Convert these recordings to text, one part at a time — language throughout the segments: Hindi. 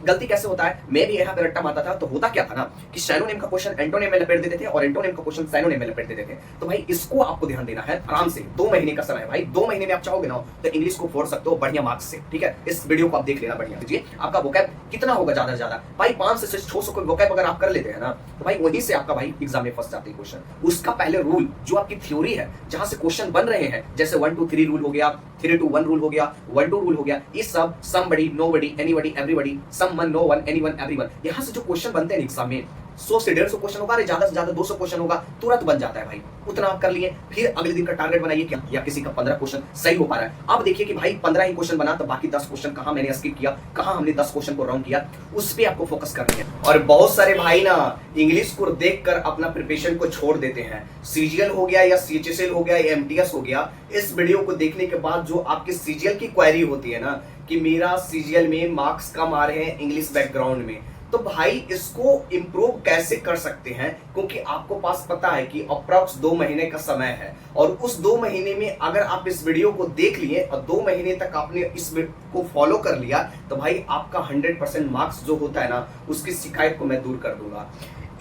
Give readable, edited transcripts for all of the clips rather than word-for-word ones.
गलती कैसे होता है, मैं भी यहाँ पे रट्टा मारता था, तो होता क्या था ना कि सैनोनिम का क्वेश्चन एंटोनिम में लपेट देते थे और एंटोनिम का क्वेश्चन सैनोनिम में लपेट देते थे। तो भाई इसको आपको ध्यान देना है आराम से, 2 महीने का समय है भाई, 2 महीने में आप चाहोगे ना तो इंग्लिश को फोड़ सकते हो बढ़िया मार्क्स से। ठीक है, इस वीडियो को आप देख लेना बढ़िया लीजिए। आपका वोकैब कितना होगा ज्यादा से ज्यादा भाई, 500 से 600 को वोकैब अगर आप कर लेते हैं ना तो भाई वहीं से आपका भाई एग्जाम में फंस जाते हैं क्वेश्चन। उसका पहले रूल जो आपकी थ्योरी है, जहां से क्वेश्चन बन रहे हैं, जैसे 1 2 3 रूल हो गया, 3 2 1 रूल हो गया, 1 2 रूल हो गया, ये सब somebody, nobody, anybody, everybody, someone, no one, anyone, everyone, यहां से जो क्वेश्चन बनते हैं एग्जाम में 100 से 150 क्वेश्चन होगा, ज्यादा से ज्यादा 200 क्वेश्चन होगा, तुरंत बन जाता है भाई। उतना आप कर लिए, फिर अगले दिन का टारगेट बनाइए क्या, या किसी का 15 क्वेश्चन सही हो पा रहा है, अब देखिए कि भाई 15 ही क्वेश्चन बना तो बाकी 10 क्वेश्चन कहां मैंने स्किप किया, कहां हमने 10 क्वेश्चन को रॉन्ग किया, उस पे आपको फोकस करना है। और बहुत सारे भाई ना इंग्लिश को देखकर अपना प्रिपरेशन को छोड़ देते हैं। सीजीएल हो गया या सीएचएसएल हो गया या एमटीएस हो गया, इस वीडियो को देखने के बाद जो आपकी सीजीएल की क्वेरी होती है ना कि मेरा सीजीएल में मार्क्स कम आ रहे हैं इंग्लिश बैकग्राउंड में, तो भाई इसको इंप्रूव कैसे कर सकते हैं, क्योंकि आपको पास पता है कि अप्रॉक्स 2 महीने का समय है और उस 2 महीने में अगर आप इस वीडियो को देख लिए और 2 महीने तक आपने इस को फॉलो कर लिया तो भाई आपका 100% मार्क्स जो होता है ना उसकी शिकायत को मैं दूर कर दूंगा।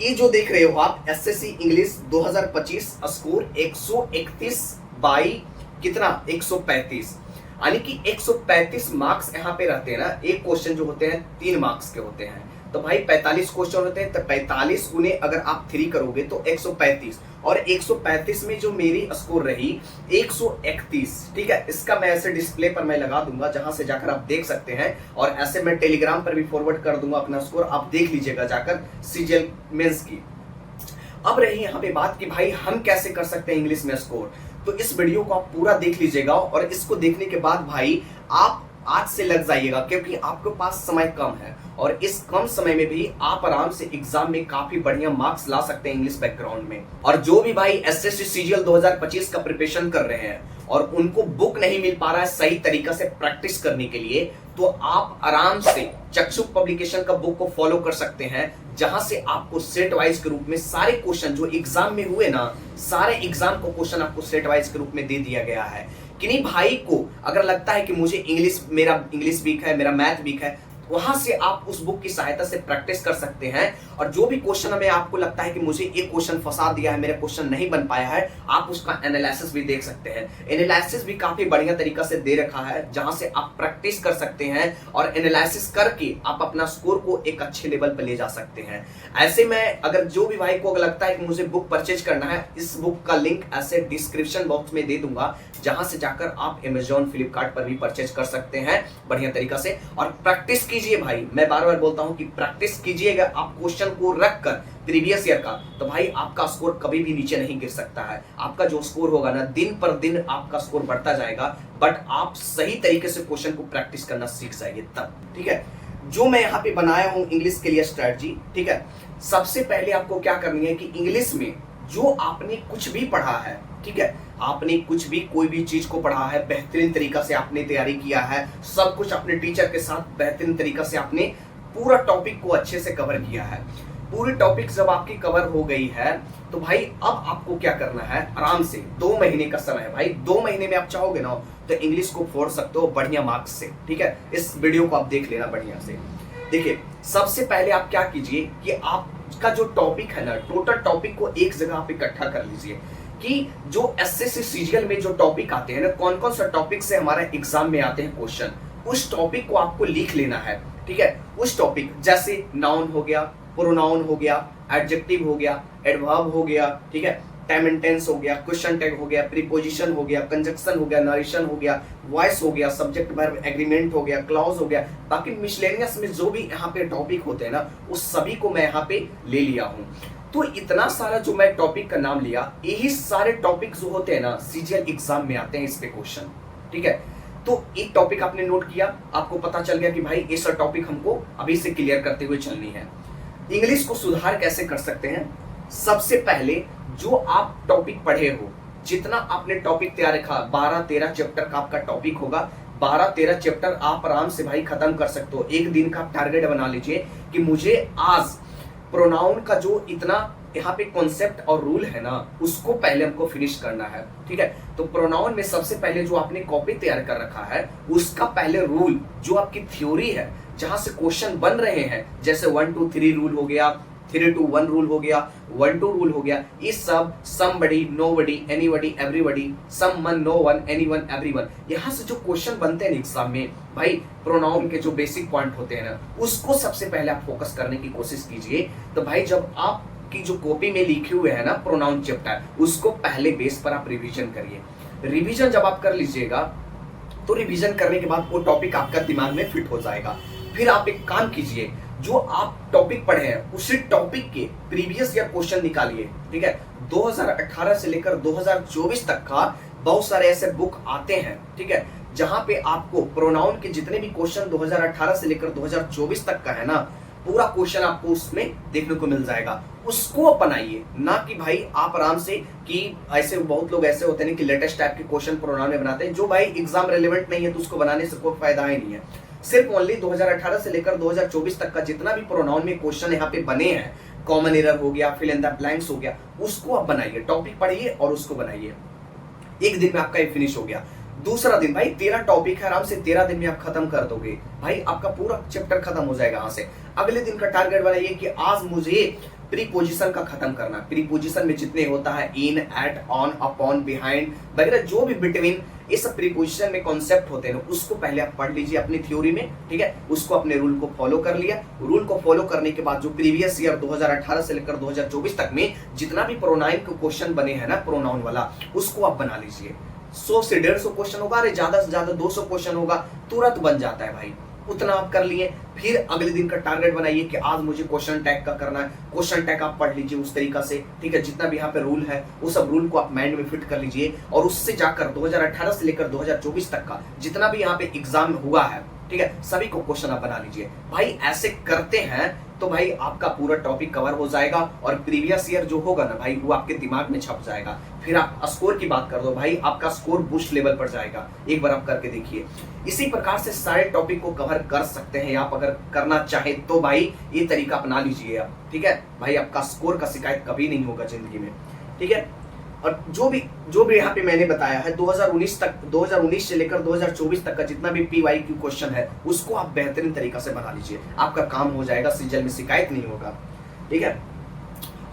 ये जो देख रहे हो आप एसएससी इंग्लिश 2025 स्कोर 131 बाई कितना 135, यानी कि 135 मार्क्स यहाँ पे रहते हैं ना। एक क्वेश्चन जो होते हैं 3 मार्क्स के होते हैं, तो भाई 45 क्वेश्चन होते हैं, तो 45 गुने अगर आप 3 करोगे तो 135, और 135 में जो मेरी स्कोर रही 131। ठीक है, इसका मैं ऐसे डिस्प्ले पर मैं लगा दूंगा जहां से जाकर आप देख सकते हैं, और ऐसे मैं टेलीग्राम पर भी फॉरवर्ड कर दूंगा अपना स्कोर, आप देख लीजिएगा जाकर सीजीएल मेंस की। अब रही यहाँ पे बात कि भाई हम कैसे कर सकते हैं इंग्लिश में स्कोर, तो इस वीडियो को आप पूरा देख लीजिएगा और इसको देखने के बाद भाई आप आज से लग जाइएगा, क्योंकि आपके पास समय कम है और इस कम समय में भी आप आराम से एग्जाम में काफी बढ़िया मार्क्स ला सकते हैं इंग्लिश बैकग्राउंड में। और जो भी भाई एसएससी सीजीएल 2025 का प्रिपरेशन कर रहे हैं और उनको बुक नहीं मिल पा रहा है सही तरीका से प्रैक्टिस करने के लिए, तो आप आराम से चक्षुक पब्लिकेशन का बुक को फॉलो कर सकते हैं, जहां से आपको सेट वाइज के रूप में सारे क्वेश्चन जो एग्जाम में हुए ना, सारे एग्जाम को क्वेश्चन आपको सेट वाइज के रूप में दे दिया गया है। किन्हीं भाई को अगर लगता है कि मुझे मेरा इंग्लिश वीक है, मेरा मैथ वीक है, वहां से आप उस बुक की सहायता से प्रैक्टिस कर सकते हैं, और जो भी क्वेश्चन में आपको लगता है कि मुझे एक क्वेश्चन फंसा दिया है, मेरा क्वेश्चन नहीं बन पाया है, आप उसका एनालिसिस भी देख सकते हैं। एनालिसिस भी काफी बढ़िया तरीका से दे रखा है, जहां से आप प्रैक्टिस कर सकते हैं और एनालिसिस करके आप अपना स्कोर को एक अच्छे लेवल पर ले जा सकते हैं। ऐसे में अगर जो भी भाई को अगर लगता है कि मुझे बुक परचेज करना है, इस बुक का लिंक ऐसे डिस्क्रिप्शन बॉक्स में दे दूंगा, जहां से जाकर आप अमेजॉन फ्लिपकार्ट पर भी परचेज कर सकते हैं बढ़िया तरीका से। और प्रैक्टिस कीजिए भाई, मैं बार बार बोलता हूं कि प्रैक्टिस कीजिएगा आप क्वेश्चन को रखकर प्रीवियस ईयर का, तो भाई आपका स्कोर कभी भी नीचे नहीं गिर सकता है। आपका जो स्कोर होगा ना दिन पर दिन आपका स्कोर बढ़ता जाएगा, बट आप सही तरीके से क्वेश्चन को प्रैक्टिस करना सीख जाइए तब। ठीक है, जो मैं यहाँ पे बनाया हूं इंग्लिश के लिए स्ट्रेटजी, ठीक है, सबसे पहले आपको क्या करनी है कि इंग्लिश में जो आपने कुछ भी पढ़ा है, ठीक है, आपने कुछ भी कोई भी चीज को पढ़ा है, बेहतरीन तरीका से आपने तैयारी किया है, सब कुछ अपने टीचर के साथ बेहतरीन तरीका से आपने पूरा टॉपिक को अच्छे से कवर किया है। पूरी टॉपिक जब आपकी कवर हो गई है तो भाई अब आपको क्या करना है, आराम से 2 महीने का समय है भाई, 2 महीने में आप चाहोगे ना तो इंग्लिश को फोड़ सकते हो बढ़िया मार्क्स से। ठीक है, इस वीडियो को आप देख लेना बढ़िया से। देखिए, सबसे पहले आप क्या कीजिए कि आपका जो टॉपिक है ना, टोटल टॉपिक को एक जगह आप इकट्ठा कर लीजिए कि जो एसएससी सीजीएल में जो टॉपिक आते हैं ना, कौन कौन सा टॉपिक से हमारा एग्जाम में आते हैं क्वेश्चन, उस टॉपिक को आपको लिख लेना है। ठीक है, उस टॉपिक जैसे नाउन हो गया, प्रोनाउन हो गया, एडजेक्टिव हो गया, एडवर्ब हो गया, ठीक है, टाइम एंड टेंस हो गया, क्वेश्चन टैग हो गया, प्रीपोजिशन हो गया, कंजक्शन हो गया, नरेशन हो गया, वॉइस हो गया, सब्जेक्ट वर्ब एग्रीमेंट हो गया, क्लॉज हो गया, बाकी मिसलेनियस में जो भी यहाँ पे टॉपिक होते हैं ना, उस सभी को मैं यहाँ पे ले लिया हूँ। तो इतना सारा जो मैं टॉपिक का नाम लिया, यही सारे टॉपिक जो होते हैं ना सीजीएल एग्जाम में आते हैं इस पे क्वेश्चन। ठीक है, तो एक टॉपिक आपने नोट किया, आपको पता चल गया कि भाई ये सब टॉपिक हमको अभी से क्लियर करते हुए चलनी है। इंग्लिश को सुधार कैसे कर सकते हैं, सबसे पहले जो आप टॉपिक पढ़े हो, जितना आपने टॉपिक तैयार रखा, 12-13 चैप्टर का आपका टॉपिक होगा, 12-13 चैप्टर आप आराम से भाई खत्म कर सकते हो। एक दिन का टारगेट बना लीजिए कि मुझे आज प्रोनाउन का जो इतना यहाँ पे कॉन्सेप्ट और रूल है ना, उसको पहले हमको फिनिश करना है। ठीक है, तो प्रोनाउन में सबसे पहले जो आपने कॉपी तैयार कर रखा है, उसका पहले रूल जो आपकी थ्योरी है जहां से क्वेश्चन बन रहे हैं, जैसे 1 2 3 रूल हो गया, 3 2 1 रूल हो गया, 1 2 रूल हो गया, ये सब somebody, nobody, anybody, everybody, someone, no one, anyone, everyone, यहाँ से जो क्वेश्चन बनते हैं एग्जाम में भाई, प्रोनाउन के जो बेसिक पॉइंट होते हैं ना, उसको सबसे पहले आप फोकस करने की कोशिश कीजिए। तो भाई जब आपकी जो कॉपी में लिखे हुए है ना प्रोनाउन चैप्टर, उसको पहले बेस पर आप रिविजन करिए। रिविजन जब आप कर लीजिएगा तो रिवीजन करने के बाद वो टॉपिक आपका दिमाग में फिट हो जाएगा। फिर आप एक काम कीजिए, जो आप टॉपिक पढ़े हैं उसी टॉपिक के प्रीवियस ईयर क्वेश्चन निकालिए, ठीक है। 2018 से लेकर 2024 तक का बहुत सारे ऐसे बुक आते हैं, ठीक है, जहां पे आपको प्रोनाउन के जितने भी क्वेश्चन 2018 से लेकर 2024 तक का है ना, पूरा क्वेश्चन आपको उसमें देखने को मिल जाएगा। उसको अपनाइए, ना कि भाई आप आराम से कि ऐसे बहुत लोग ऐसे होते हैं कि लेटेस्ट टाइप के क्वेश्चन प्रोनाउन में बनाते हैं, जो भाई एग्जाम रेलेवेंट नहीं है, तो उसको बनाने से कोई फायदा ही नहीं है। सिर्फ ओनली 2018 से लेकर 2024 तक का जितना भी प्रोनाउन में क्वेश्चन यहाँ पे बने हैं, कॉमन एरर हो गया, फिल इन द ब्लैंक्स हो गया, उसको आप बनाइए, टॉपिक पढ़िए और उसको बनाइए। एक दिन में आपका ये फिनिश हो गया। दूसरा दिन भाई 13 टॉपिक है, आराम से 13 दिन में आप खत्म कर दोगे भाई, आपका पूरा चैप्टर खत्म हो जाएगा। यहाँ से अगले दिन का टारगेट बनाइए कि आज मुझे प्रीपोजिशन का खत्म करना। प्रीपोजिशन में जितने होता है इन, एट, ऑन, अपॉन, बिहाइंड वगैरह, जो भी बिटवीन, ये सब प्रीपोजिशन में कॉन्सेप्ट होते हैं, उसको पहले आप पढ़ लीजिए अपनी थ्योरी में, ठीक है। उसको अपने रूल को फॉलो कर लिया। रूल को फॉलो करने के बाद जो प्रीवियस ईयर 2018 से लेकर 2024 तक में जितना भी प्रोनाउन के क्वेश्चन बने हैं ना, प्रोनाउन वाला, उसको आप बना लीजिए। 100 से 150 क्वेश्चन होगा, अरे ज्यादा से ज्यादा 200 क्वेश्चन होगा, तुरंत बन जाता है भाई। उतना आप कर लिए। फिर अगले दिन का टारगेट बनाइए कि आज मुझे क्वेश्चन टैग का करना है। क्वेश्चन टैग आप पढ़ लीजिए उस तरीका से, ठीक है। जितना भी यहाँ पे रूल है वो सब रूल को आप माइंड में फिट कर लीजिए, और उससे जाकर 2018 से लेकर 2024 तक का जितना भी यहाँ पे एग्जाम हुआ है, ठीक है, सभी को क्वेश्चन आप बना लीजिए। भाई ऐसे करते हैं तो भाई आपका पूरा टॉपिक कवर हो जाएगा, और प्रीवियस ईयर जो होगा ना भाई, वो आपके दिमाग में छप जाएगा। फिर आप स्कोर की बात कर दो भाई, आपका स्कोर बूस्ट लेवल पर जाएगा। एक बार आप करके देखिए। इसी प्रकार से सारे टॉपिक को कवर कर सकते हैं आप, अगर करना चाहे तो भाई ये तरीका अपना लीजिए आप, ठीक है भाई। आपका स्कोर का शिकायत कभी नहीं होगा जिंदगी में, ठीक है। और जो भी यहाँ पे मैंने बताया है 2019 से लेकर 2024 तक का जितना भी PYQ क्वेश्चन है, उसको आप बेहतरीन तरीका से बना लीजिए। आपका काम हो जाएगा, सीजन में शिकायत नहीं होगा, ठीक है।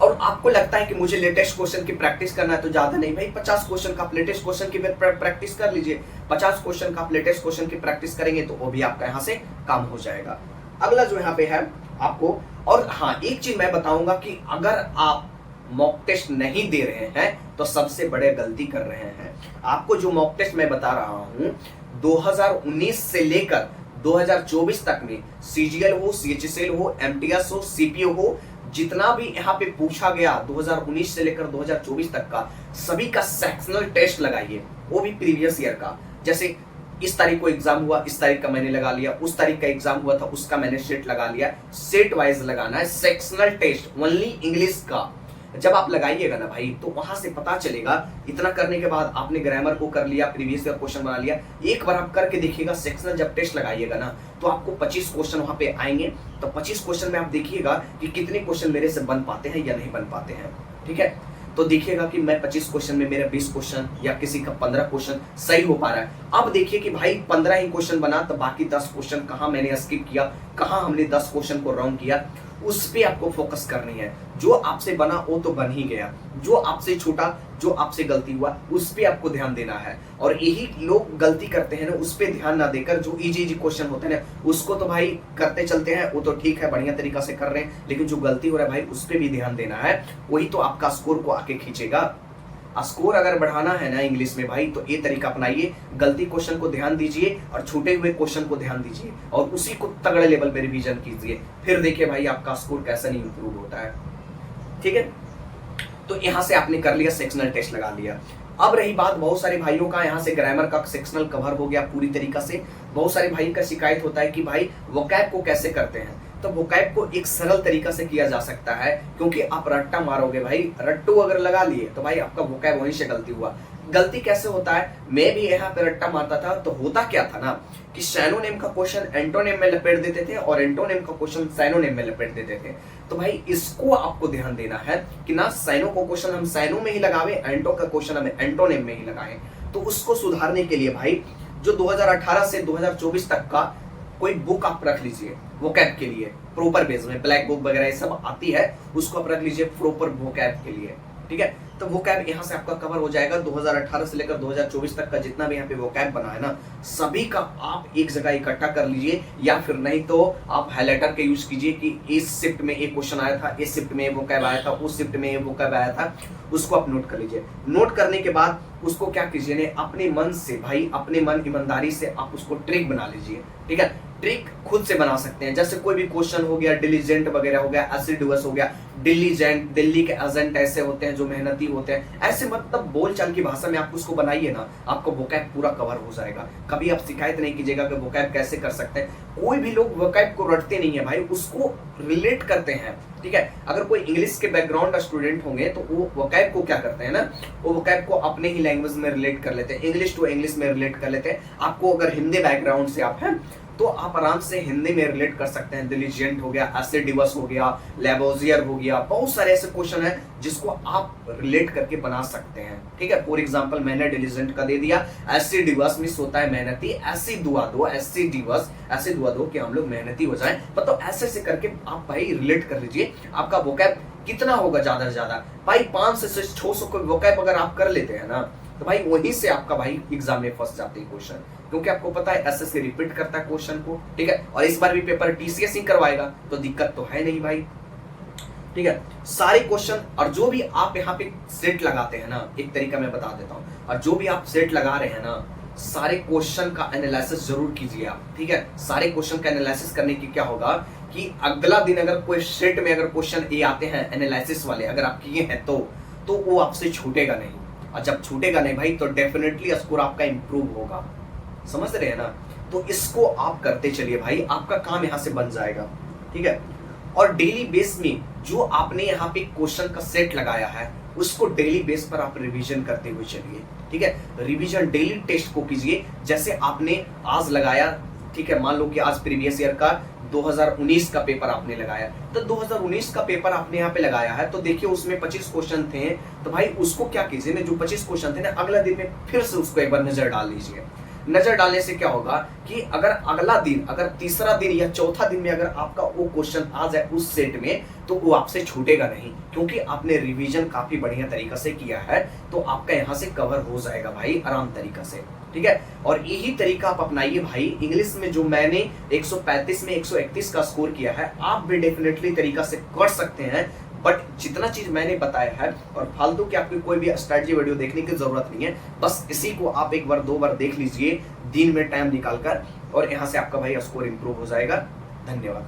और आपको लगता है कि मुझे लेटेस्ट क्वेश्चन की प्रैक्टिस करना है, तो ज्यादा नहीं भाई, 50 क्वेश्चन का आप लेटेस्ट क्वेश्चन की प्रैक्टिस कर लीजिए। 50 क्वेश्चन का आप लेटेस्ट क्वेश्चन की प्रैक्टिस करेंगे तो वो भी आपका यहाँ से काम हो जाएगा। अगला जो यहाँ पे है आपको, और हाँ एक चीज मैं बताऊंगा कि अगर आप मॉक टेस्ट नहीं दे रहे हैं तो सबसे बड़े गलती कर रहे हैं। आपको जो मॉक टेस्ट मैं बता रहा हूं 2019 से लेकर 2024 तक में CGL हो, CHSL हो, MTS हो, CPO हो, जितना भी यहाँ पे पूछा गया 2019 से लेकर 2024 तक का, सभी का सेक्शनल टेस्ट लगाइए, वो भी प्रीवियस ईयर का। जैसे इस तारीख को एग्जाम हुआ, इस तारीख का मैंने लगा लिया, उस तारीख का एग्जाम हुआ था, उसका मैंने सेट लगा लिया। सेट वाइज लगाना है, सेक्शनल टेस्ट ओनली इंग्लिश का। जब आप लगाइएगा ना भाई, तो वहां से पता चलेगा। इतना करने के बाद आपने ग्रामर को कर लिया, प्रीवियस ईयर क्वेश्चन बना लिया, एक बार आप करके देखिएगा, सेक्शनल जब टेस्ट लगाइएगा ना, तो आपको 25 क्वेश्चन वहां पे आएंगे। तो 25 क्वेश्चन में आप देखिएगा कि कितने क्वेश्चन मेरे से बन पाते हैं या नहीं बन पाते हैं, ठीक है। तो देखिएगा कि मैं 25 क्वेश्चन में मेरा 20 क्वेश्चन या किसी का 15 क्वेश्चन सही हो पा रहा है। अब देखिए कि भाई 15 ही क्वेश्चन बना, तो बाकी 10 क्वेश्चन कहाँ मैंने स्किप किया, कहाँ हमने 10 क्वेश्चन को रॉन्ग किया, उस पे आपको फोकस करनी है। जो आपसे बना वो तो बन ही गया, जो आपसे छूटा, जो आपसे गलती हुआ, उस पे आपको ध्यान देना है। और यही लोग गलती करते हैं ना, उस पे ध्यान ना देकर जो इजी क्वेश्चन होते हैं ना, उसको तो भाई करते चलते हैं, वो तो ठीक है, बढ़िया तरीका से कर रहे हैं, लेकिन जो गलती हो रहा है भाई उस पे भी ध्यान देना है। वही तो आपका स्कोर को आके खींचेगा। स्कोर अगर बढ़ाना है ना इंग्लिश में भाई, तो ये तरीका अपनाइए। गलती क्वेश्चन को ध्यान दीजिए और छूटे हुए क्वेश्चन को ध्यान दीजिए, और उसी को तगड़े लेवल पे रिवीजन कीजिए। फिर देखिए भाई आपका स्कोर कैसा नहीं इंप्रूव होता है, ठीक है। तो यहाँ से आपने कर लिया, सेक्शनल टेस्ट लगा लिया। अब रही बात बहुत सारे भाइयों का, यहाँ से ग्रामर का सेक्शनल कवर हो गया पूरी तरीका से। बहुत सारे भाई का शिकायत होता है कि भाई वोकैब को कैसे करते हैं। तो वोकैब को एक सरल तरीका से किया जा सकता है, क्योंकि आप रट्टा मारोगे भाई, रट्टू अगर लगा लिए तो भाई आपका वोकैब वहीं से गलती हुआ। गलती कैसे होता है, मैं भी यहाँ पे रट्टा मारता था, तो होता क्या था ना कि सैनोनिम का क्वेश्चन एंटोनिम में लपेट देते थे, और एंटोनिम का क्वेश्चन सैनोनिम में लपेट देते थे। तो भाई इसको आपको ध्यान देना है कि ना सैनो को क्वेश्चन हम सैनो में ही लगावे, एंटो का क्वेश्चन हमें एंटोनिम में ही लगाएं। तो उसको सुधारने के लिए भाई जो 2018 से 2024 तक का कोई बुक आप रख लीजिए वोकैब के लिए प्रॉपर बेस में, ब्लैक बुक वगैरह ये सब आती है, उसको आप रख लीजिए प्रॉपर वोकैब के लिए, ठीक है। तो वोकैब यहाँ से आपका कवर हो जाएगा। 2018 से लेकर 2024 तक का जितना भी यहाँ पे वोकैब बना है ना, सभी का आप एक जगह इकट्ठा कर लीजिए, या फिर नहीं तो आप हाइलाइटर के यूज कीजिए कि इस शिफ्ट में एक क्वेश्चन आया था, इस शिफ्ट में वोकैब आया था, उस शिफ्ट में वोकैब आया था, उसको आप नोट कर लीजिए। नोट करने के बाद उसको क्या कीजिए ने अपने मन से भाई, अपने मन ईमानदारी से आप उसको ट्रिक बना लीजिए, ठीक है। ट्रिक खुद से बना सकते हैं, जैसे कोई भी क्वेश्चन हो गया, डिलीजेंट वगैरह हो गया, एसिडुअस हो गया। डिलीजेंट, दिल्ली के एजेंट ऐसे होते हैं जो मेहनती होते हैं, ऐसे मतलब बोलचाल की भाषा में आप उसको बनाइए ना, आपको वोकैब पूरा कवर हो जाएगा। कभी आप शिकायत नहीं कीजिएगा कि वोकैब कैसे कर सकते हैं। कोई भी लोग वोकैब को रटते नहीं है भाई, उसको रिलेट करते हैं, ठीक है। अगर कोई इंग्लिश के बैकग्राउंड स्टूडेंट होंगे तो वो वोकैब को क्या करते हैं ना, वो वोकैब को अपने ही लैंग्वेज में रिलेट कर लेते हैं, इंग्लिश टू इंग्लिश में रिलेट कर लेते हैं। आपको अगर हिंदी बैकग्राउंड से आप हैं तो आप आराम से हिंदी में रिलेट कर सकते हैं। डिलीजेंट हो गया, एसिडिवस हो गया, लेबोजियर हो गया, बहुत सारे ऐसे क्वेश्चन हैं जिसको आप रिलेट करके बना सकते हैं, ठीक है। फॉर एग्जांपल मैंने डिलीजेंट का दे दिया, एसिडिवस मिस होता है मेहनती, एसिडिवस कि हम लोग मेहनती हो जाएं, मतलब ऐसे से करके आप भाई रिलेट कर लीजिए। आपका वोकैब कितना होगा ज्यादा से ज्यादा भाई 500 से 600 को वोकैब अगर आप कर लेते हैं ना, तो भाई वहीं से आपका भाई एग्जाम में फंस जाते हैं क्वेश्चन, क्योंकि आपको पता है एसएससी रिपीट करता है क्वेश्चन को, ठीक है। और इस बार भी पेपर टीसीएस ही करवाएगा, तो दिक्कत तो है नहीं भाई, ठीक है। सारे क्वेश्चन और जो भी आप यहाँ पे सेट लगाते हैं ना, एक तरीका मैं बता देता हूँ, और जो भी आप सेट लगा रहे हैं ना, सारे क्वेश्चन का एनालिसिस जरूर कीजिए आप, ठीक है। सारे क्वेश्चन का एनालिसिस करने की क्या होगा कि अगला दिन अगर कोई सेट में अगर क्वेश्चन ए आते हैं एनालिसिस वाले, अगर आप किए हैं तो वो आपसे छूटेगा नहीं, और जब छूटेगा नहीं भाई तो डेफिनेटली स्कोर आपका इंप्रूव होगा, समझ रहे हैं ना। तो इसको आप करते चलिए भाई, आपका काम यहां से बन जाएगा, ठीक है। और डेली बेस में जो आपने यहाँ पे क्वेश्चन का सेट लगाया है उसको डेली बेस पर आप रिवीजन करते हुए चलिए, ठीक है। रिवीजन डेली टेस्ट को कीजिए, जैसे आपने आज लगाया, ठीक है। मान लो कि आज प्रीवियस ईयर का 2019 का पेपर आपने लगाया, तो 2019 का पेपर आपने यहाँ पे लगाया है, तो देखिए उसमें 25 क्वेश्चन थे, तो भाई उसको क्या कीजिए ना, जो 25 क्वेश्चन थे ना, अगला दिन में फिर से उसको एक बार नजर डाल लीजिए। नजर डालने से क्या होगा कि अगर अगला दिन, अगर तीसरा दिन या चौथा दिन में अगर आपका वो क्वेश्चन आ जाए उस सेट में, तो वो आपसे छूटेगा नहीं, क्योंकि आपने रिवीजन काफी बढ़िया तरीका से किया है, तो आपका यहाँ से कवर हो जाएगा भाई आराम तरीका से, ठीक है। और यही तरीका आप अपनाइए भाई। इंग्लिश में जो मैंने 135 में 131 का स्कोर किया है, आप भी डेफिनेटली तरीका से कर सकते हैं, बट जितना चीज मैंने बताया है, और फालतू की आपकी कोई भी स्ट्रेटजी वीडियो देखने की जरूरत नहीं है, बस इसी को आप एक बार 2 बार देख लीजिए दिन में टाइम निकालकर, और यहाँ से आपका भाई स्कोर इंप्रूव हो जाएगा। धन्यवाद।